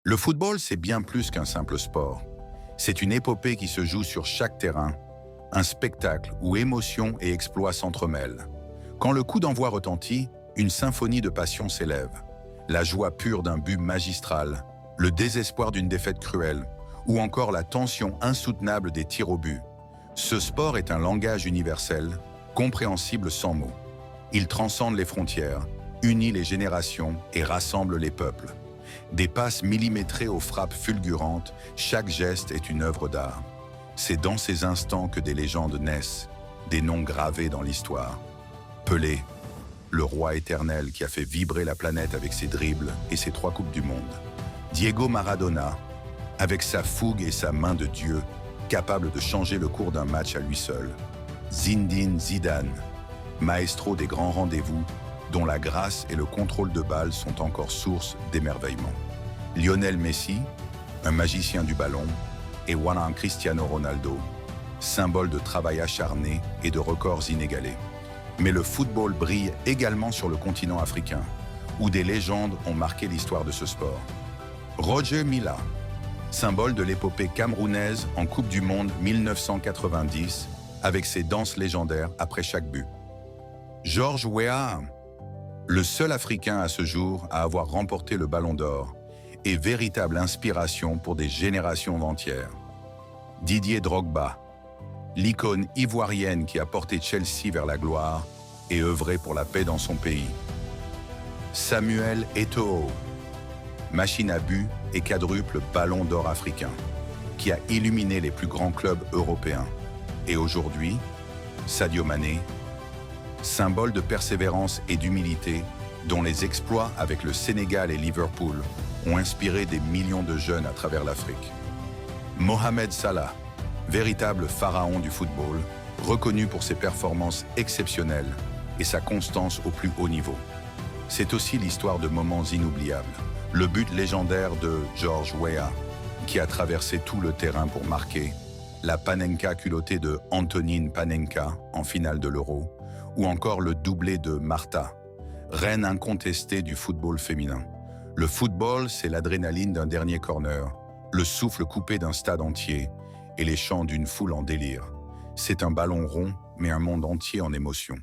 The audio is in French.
Le football, c'est bien plus qu'un simple sport. C'est une épopée qui se joue sur chaque terrain, un spectacle où émotion et exploit s'entremêlent. Quand le coup d'envoi retentit, une symphonie de passion s'élève. La joie pure d'un but magistral, le désespoir d'une défaite cruelle, ou encore la tension insoutenable des tirs au but. Ce sport est un langage universel, compréhensible sans mots. Il transcende les frontières, unit les générations et rassemble les peuples. Des passes millimétrées aux frappes fulgurantes, chaque geste est une œuvre d'art. C'est dans ces instants que des légendes naissent, des noms gravés dans l'histoire. Pelé, le roi éternel qui a fait vibrer la planète avec ses dribbles et ses 3 coupes du monde. Diego Maradona, avec sa fougue et sa main de Dieu, capable de changer le cours d'un match à lui seul. Zinedine Zidane, maestro des grands rendez-vous, dont la grâce et le contrôle de balle sont encore source d'émerveillement. Lionel Messi, un magicien du ballon, et Juan Cristiano Ronaldo, symbole de travail acharné et de records inégalés. Mais le football brille également sur le continent africain, où des légendes ont marqué l'histoire de ce sport. Roger Milla, symbole de l'épopée camerounaise en Coupe du Monde 1990, avec ses danses légendaires après chaque but. George Weah, le seul Africain à ce jour à avoir remporté le Ballon d'Or, et véritable inspiration pour des générations entières. Didier Drogba, l'icône ivoirienne qui a porté Chelsea vers la gloire et œuvré pour la paix dans son pays. Samuel Eto'o, machine à but et quadruple Ballon d'Or africain, qui a illuminé les plus grands clubs européens. Et aujourd'hui, Sadio Mané, symbole de persévérance et d'humilité, dont les exploits avec le Sénégal et Liverpool ont inspiré des millions de jeunes à travers l'Afrique. Mohamed Salah, véritable pharaon du football, reconnu pour ses performances exceptionnelles et sa constance au plus haut niveau. C'est aussi l'histoire de moments inoubliables. Le but légendaire de George Weah, qui a traversé tout le terrain pour marquer, la Panenka culottée de Antonine Panenka en finale de l'Euro, ou encore le doublé de Marta, reine incontestée du football féminin. Le football, c'est l'adrénaline d'un dernier corner, le souffle coupé d'un stade entier et les chants d'une foule en délire. C'est un ballon rond, mais un monde entier en émotion.